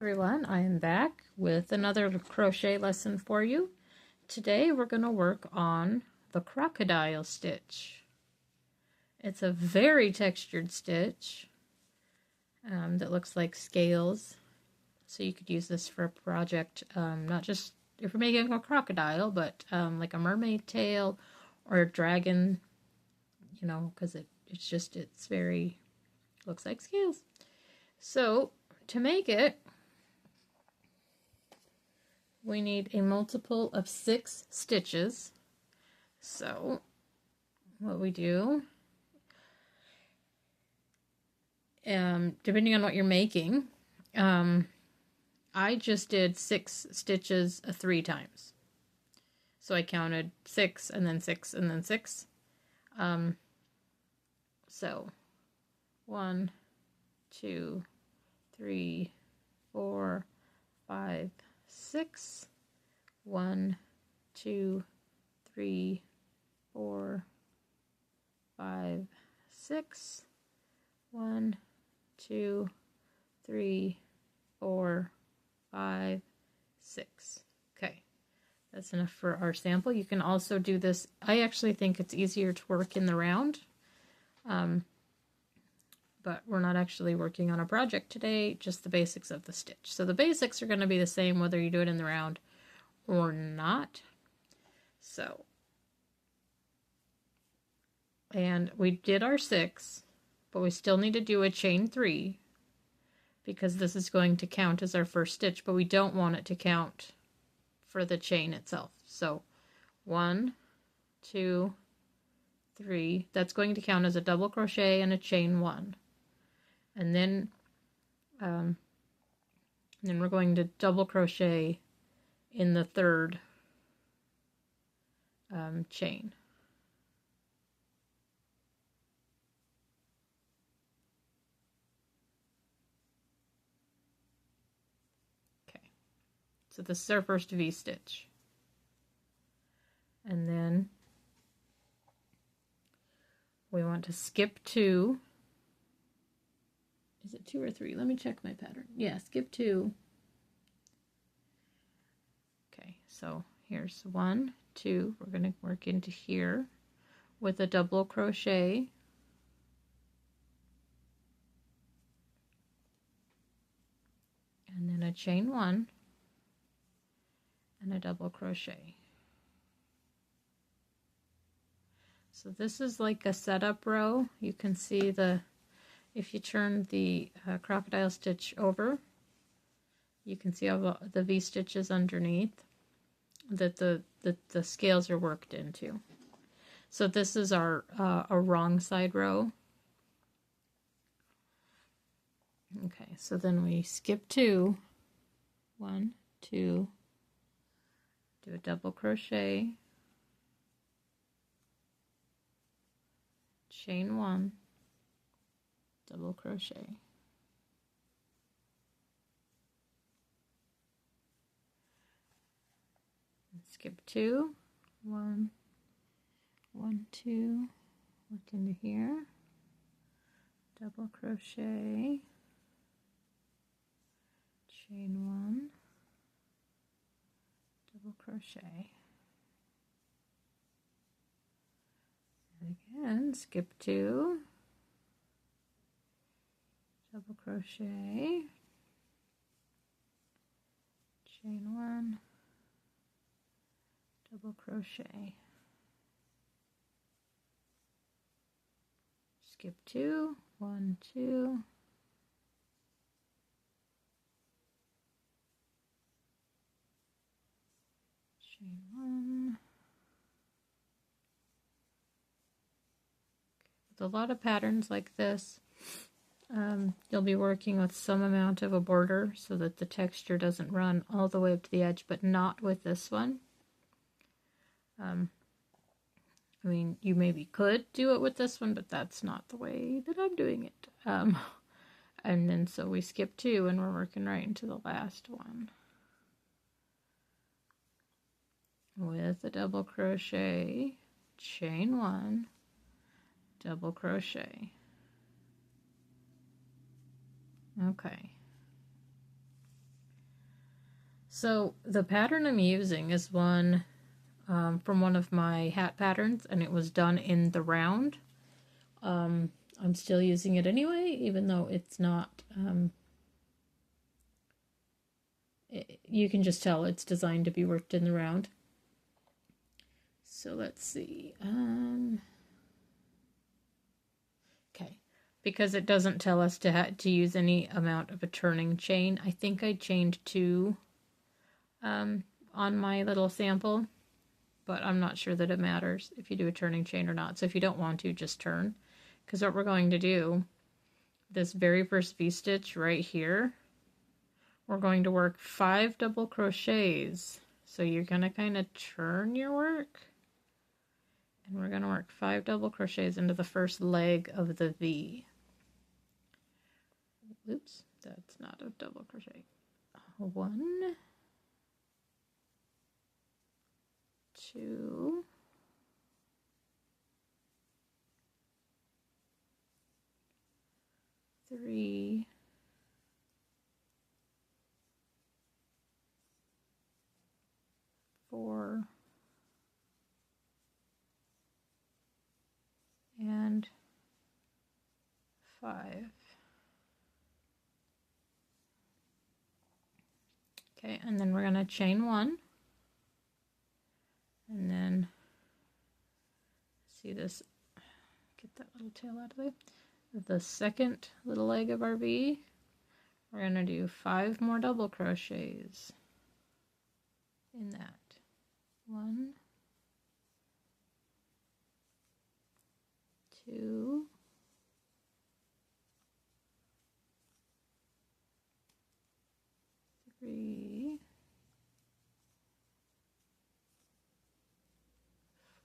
Everyone, I am back with another crochet lesson for you. Today we're going to work on the crocodile stitch. It's a very textured stitch that looks like scales, so you could use this for a project, not just if you're making a crocodile, but like a mermaid tail or a dragon, because it's very, looks like scales. So to make it, we need a multiple of 6 stitches. So what we do, depending on what you're making, I just did 6 stitches 3 times. So I counted 6 and then 6 and then 6. So 1, 2, 3, 4, 5, 6. 1, 2, 3, 4, 5, 6. 1, 2, 3, 4, 5, 6. Okay, that's enough for our sample. You can also do this. I actually think it's easier to work in the round, but we're not actually working on a project today, just the basics of the stitch. So the basics are going to be the same whether you do it in the round or not. So, and we did our 6, but we still need to do a chain 3 because this is going to count as our first stitch, but we don't want it to count for the chain itself. So 1, 2, 3, that's going to count as a double crochet and a chain 1. And then we're going to double crochet in the 3rd chain. Okay, so this is our first V stitch. And then we want to skip 2. Is it 2 or 3? Let me check my pattern. Yeah, skip 2. Okay, so here's 1, 2. We're going to work into here with a double crochet. And then a chain 1 and a double crochet. So this is like a setup row. You can see if you turn the crocodile stitch over, you can see all the V stitches underneath that the scales are worked into. So this is our a wrong side row. Okay, so then we skip 2, 1, 2, do a double crochet, chain 1, double crochet. Skip 2, 1, 1, 2, look into here, double crochet, chain 1, double crochet, and again skip 2, double crochet, chain 1, double crochet, skip 2, 1, 2, chain 1. With a lot of patterns like this, you'll be working with some amount of a border so that the texture doesn't run all the way up to the edge, but not with this one. I mean, you maybe could do it with this one, but that's not the way that I'm doing it. And then so we skip 2 and we're working right into the last one with a double crochet, chain 1, double crochet. Okay. So the pattern I'm using is one from one of my hat patterns, and it was done in the round. I'm still using it anyway, even though it's not, you can just tell it's designed to be worked in the round. So let's see. Okay, because it doesn't tell us to use any amount of a turning chain. I think I chained 2 on my little sample, but I'm not sure that it matters if you do a turning chain or not. So if you don't want to, just turn. Because what we're going to do, this very first V-stitch right here, we're going to work 5 double crochets. So you're going to kind of turn your work. And we're going to work 5 double crochets into the first leg of the V. Oops, that's not a double crochet. 1, 2, 3, 4, and 5. Okay, and then we're going to chain 1. And then, see this, get that little tail out of there. The second little leg of our V, we're going to do 5 more double crochets in that. 1, 2, 3,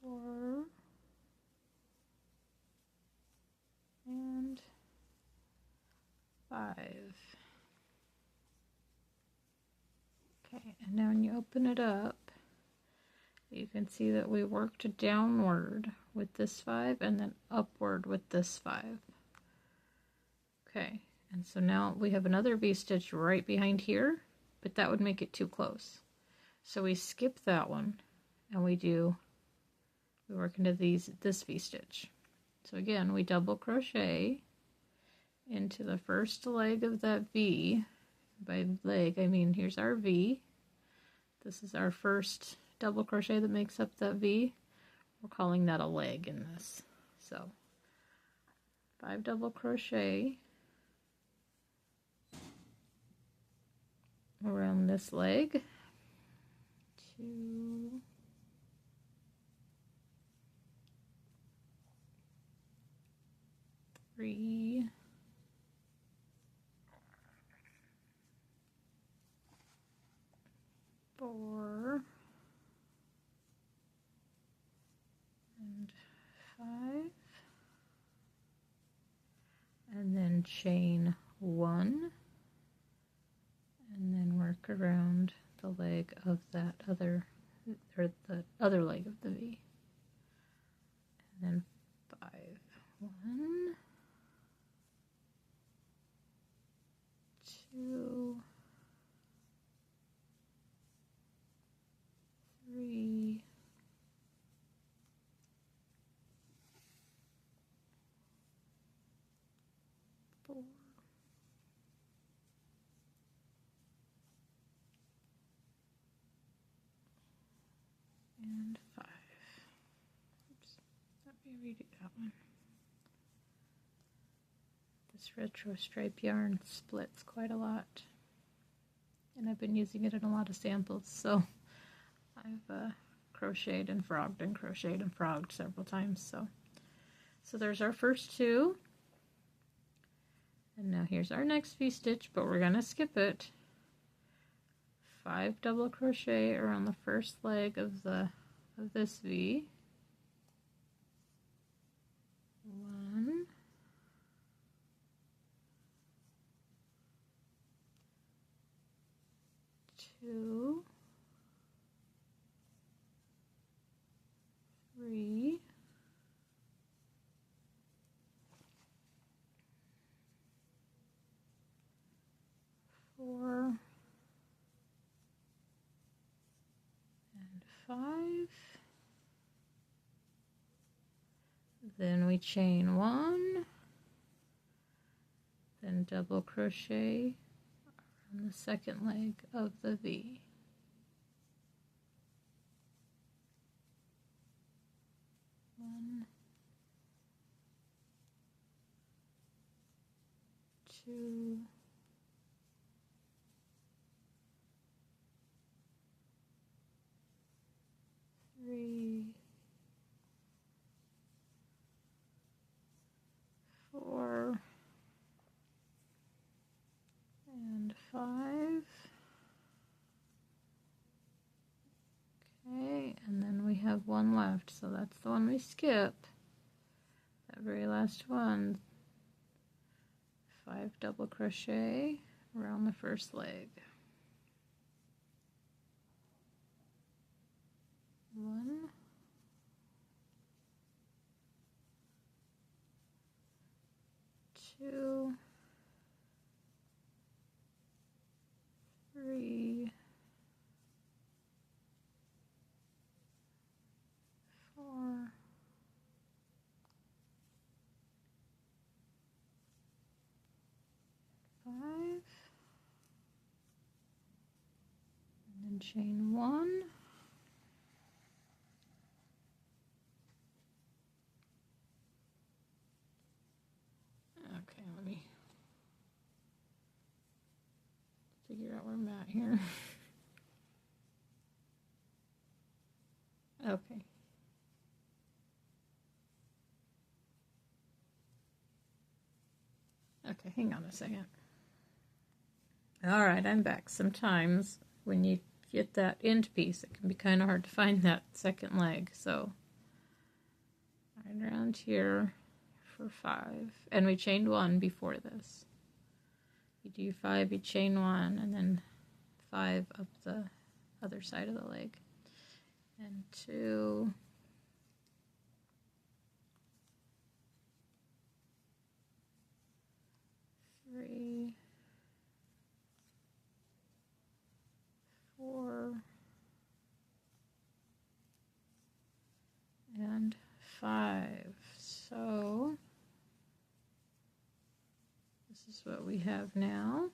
4, and 5. Okay, and now when you open it up, you can see that we worked downward with this 5 and then upward with this 5. Okay, and so now we have another V-stitch right behind here, but that would make it too close. So we skip that one and we work into this V-stitch. So again, we double crochet into the first leg of that V. By leg, I mean here's our V. This is our first double crochet that makes up that V. We're calling that a leg in this. So 5 double crochet around this leg. 2, 3, 4, and 5, and then chain 1, and then work around the leg of that other, or the other leg of the V, and then 5, 1, 2, 3, 4, and 5. Oops, let me redo that one. This retro stripe yarn splits quite a lot, and I've been using it in a lot of samples, so I've crocheted and frogged several times. So there's our first 2, and now here's our next V-stitch, but we're gonna skip it. 5 double crochet around the first leg of this V. 1, 2, 3, 4, Then we chain 1, then double crochet on the second leg of the V. One, 2, 3, 4, and 5. Okay, and then we have one left, so that's the one we skip. That very last one. 5 double crochet around the first leg. 1, 2, 3, 4, 5, and then chain 1. Okay, let me figure out where I'm at here. Okay. Okay, hang on a second. Alright, I'm back. Sometimes when you get that end piece, it can be kind of hard to find that second leg. So, right around here for 5. And we chained 1 before this. You do 5, you chain 1, and then 5 up the other side of the leg. And 2, 3, 4, and 5. So this is what we have now.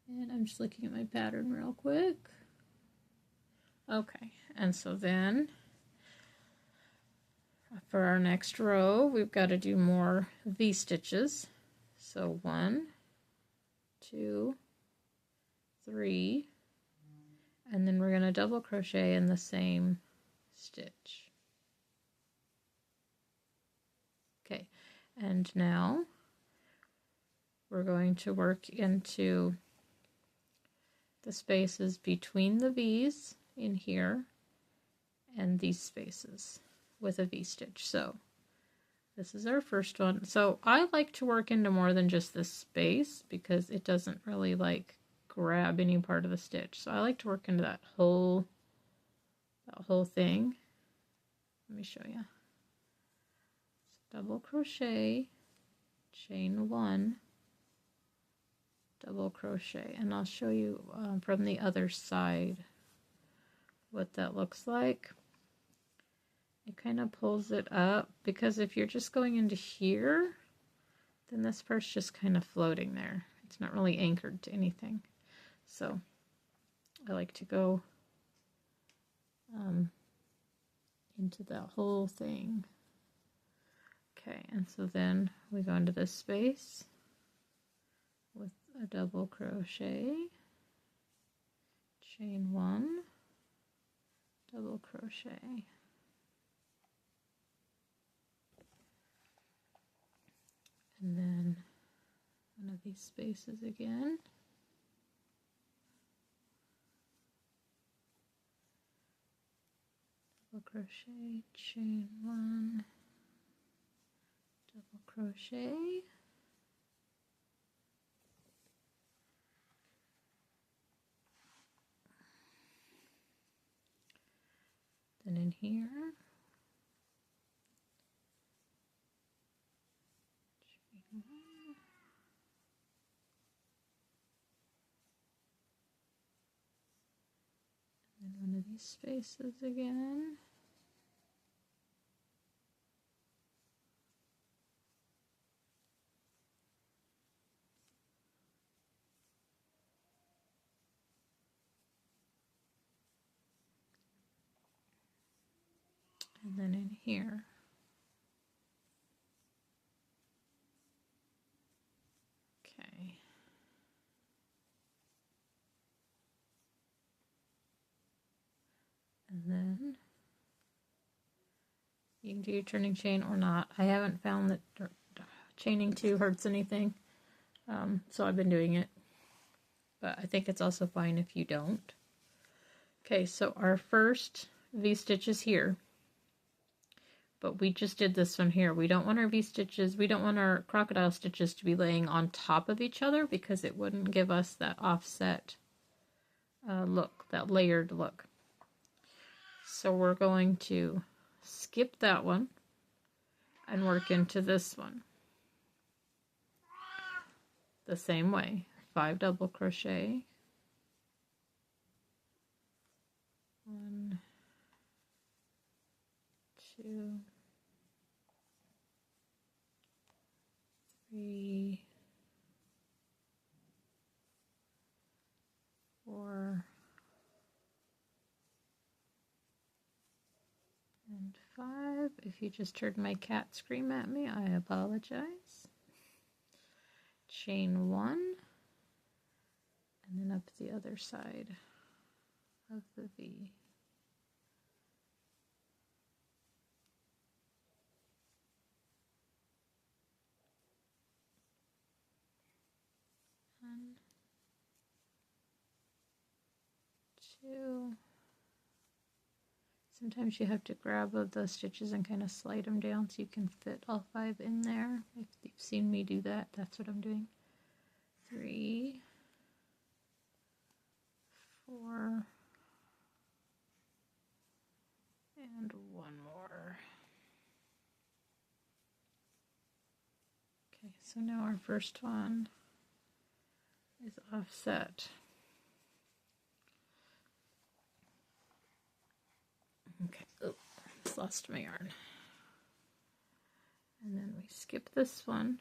And I'm just looking at my pattern real quick. Okay, and so then for our next row, we've got to do more V-stitches. So 1, 2, 3, and then we're going to double crochet in the same stitch. Okay, and now we're going to work into the spaces between the V's in here and these spaces with a V-stitch. So this is our first one. So I like to work into more than just this space because it doesn't really like grab any part of the stitch. So I like to work into that whole thing. Let me show you. So double crochet, chain 1, double crochet, and I'll show you from the other side what that looks like. It kind of pulls it up, because if you're just going into here, then this part's just kind of floating there. It's not really anchored to anything. So I like to go into that whole thing. Okay, and so then we go into this space with a double crochet, chain 1, double crochet. And then one of these spaces again. Double crochet, chain 1, double crochet. Then in here, chain 1, one of these spaces again. And then in here. Okay. And then you can do your turning chain or not. I haven't found that chaining 2 hurts anything, so I've been doing it. But I think it's also fine if you don't. Okay, so our first V-stitch is here. But we just did this one here. We don't want our V-stitches, we don't want our crocodile stitches to be laying on top of each other because it wouldn't give us that offset look, that layered look. So we're going to skip that one and work into this one. The same way, 5 double crochet. 1, 2, 3, 4, and 5. If you just heard my cat scream at me, I apologize. Chain 1, and then up the other side of the V. One, 2. Sometimes you have to grab the stitches and kind of slide them down so you can fit all 5 in there. If you've seen me do that, that's what I'm doing. 3, 4, and 1 more. Okay, so now our first one is offset. Okay, oh, just lost my yarn. And then we skip this one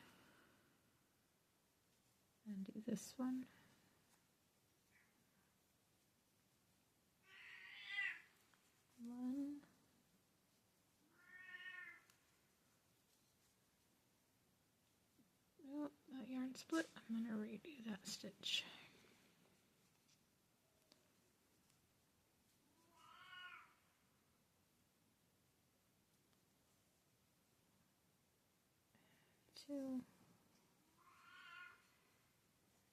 and do this one. One. Nope, that yarn split. I'm going to redo that stitch. Two.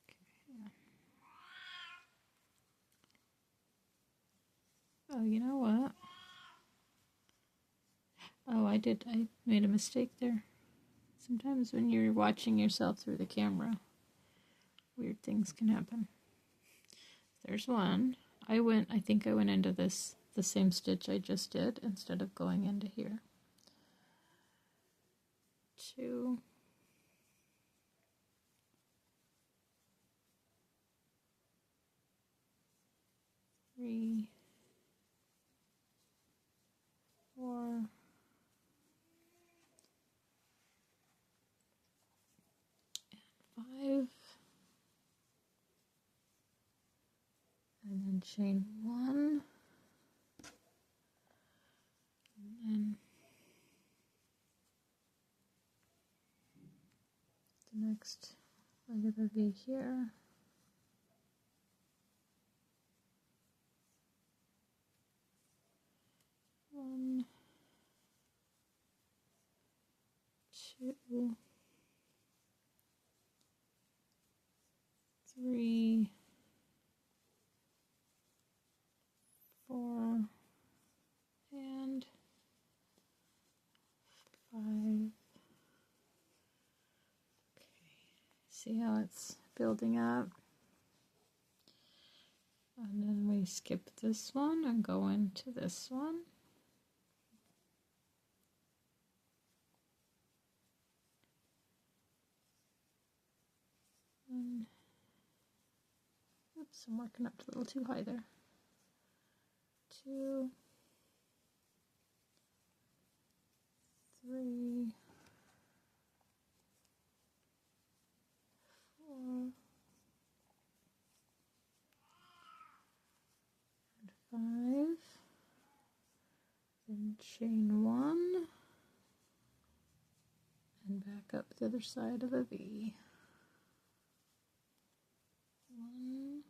Okay. Oh, you know what? Oh, I made a mistake there. Sometimes when you're watching yourself through the camera, weird things can happen. There's one. I think I went into the same stitch I just did instead of going into here. 2. 3, 4, 5, and then chain 1, and then the next leg of the V here. 1, 2, 3, 4, and 5. Okay, see how it's building up? And then we skip this one and go into this one. Oops, I'm working up a little too high there. 2, 3, 4, and 5, then chain 1, and back up the other side of a V. 1,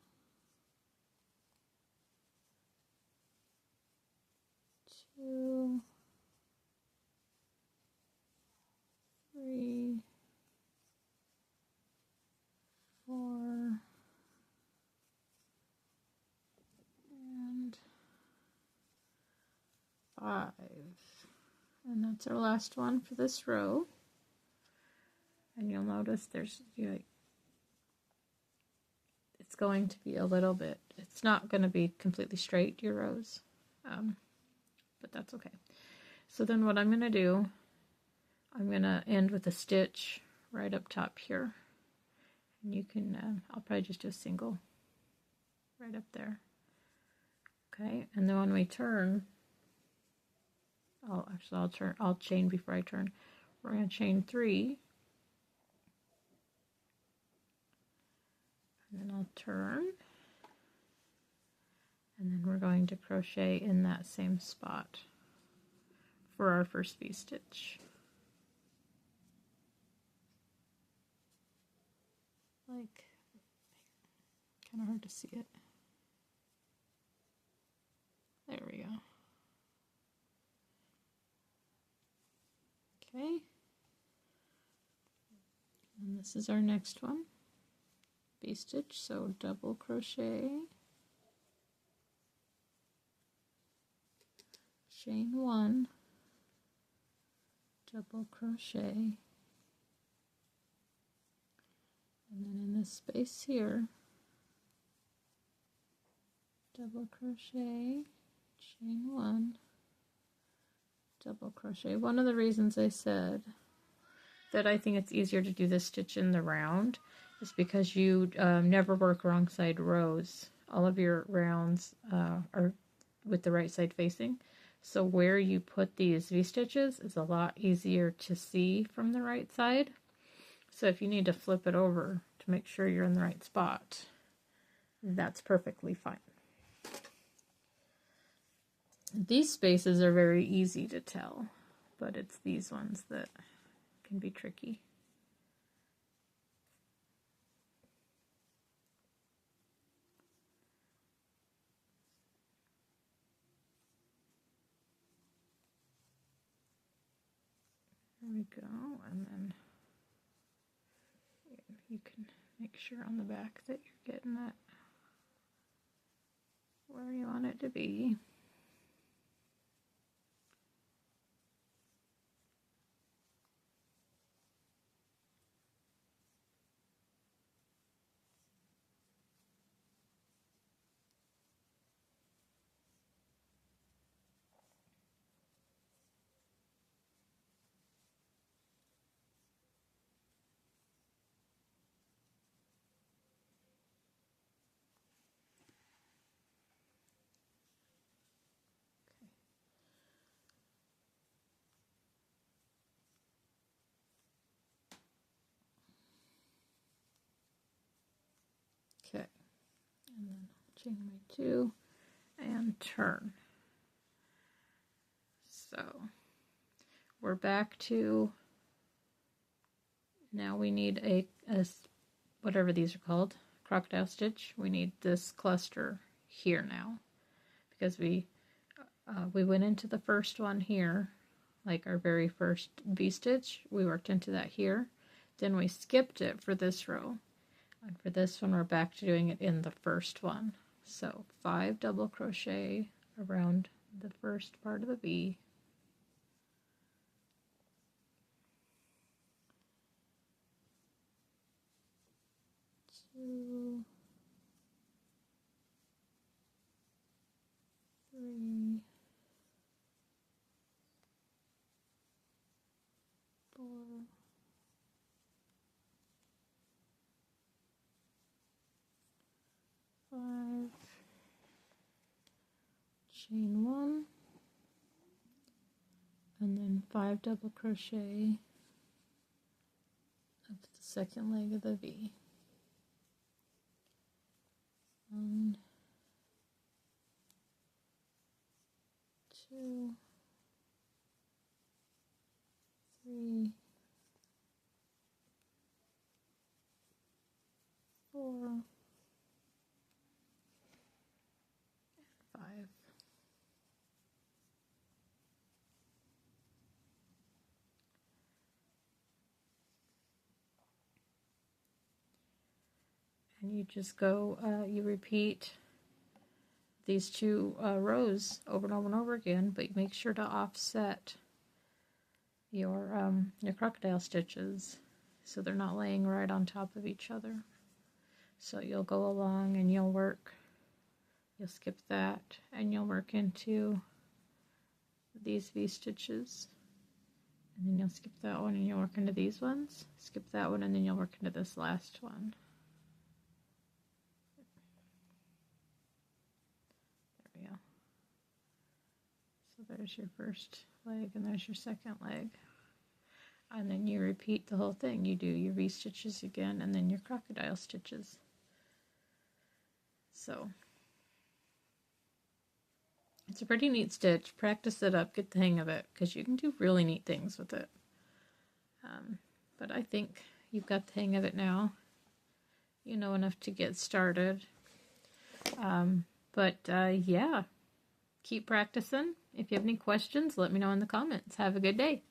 2, 3, 4, and 5. And that's our last one for this row. And you'll notice there's, it's going to be a little bit, it's not going to be completely straight, your rows, but that's okay. So then what I'm going to do, I'm going to end with a stitch right up top here. And you can, I'll probably just do a single right up there. Okay, and then when we turn, I'll chain before I turn. We're going to chain 3. And then I'll turn, and then we're going to crochet in that same spot for our first V-stitch. Like, kind of hard to see it. There we go. Okay. And this is our next one. V-stitch, so double crochet, chain 1, double crochet, and then in this space here, double crochet, chain 1, double crochet. One of the reasons I said that I think it's easier to do this stitch in the round is because you never work wrong side rows. All of your rounds are with the right side facing. So where you put these V-stitches is a lot easier to see from the right side. So if you need to flip it over to make sure you're in the right spot, that's perfectly fine. These spaces are very easy to tell, but it's these ones that can be tricky. There we go, and then you can make sure on the back that you're getting it where you want it to be. Okay, and then chain my 2 and turn. So we're back to, now we need a whatever these are called, crocodile stitch. We need this cluster here now because we went into the first one here, like our very first V-stitch. We worked into that here. Then we skipped it for this row. And for this one, we're back to doing it in the first one. So 5 double crochet around the first part of the V. Two, 3, 4, 5, chain 1, and then 5 double crochet up the second leg of the V. 1, 2, 3, 4, 5. And you just go, you repeat these 2 rows over and over and over again, but you make sure to offset your crocodile stitches so they're not laying right on top of each other. So you'll go along and you'll skip that, and you'll work into these V stitches, and then you'll skip that one and you'll work into these ones, skip that one, and then you'll work into this last one. There we go. So there's your first leg and there's your second leg. And then you repeat the whole thing. You do your V stitches again and then your crocodile stitches. So it's a pretty neat stitch. Practice it up, get the hang of it, because you can do really neat things with it. But I think you've got the hang of it now. You know enough to get started. Yeah, keep practicing. If you have any questions, let me know in the comments. Have a good day.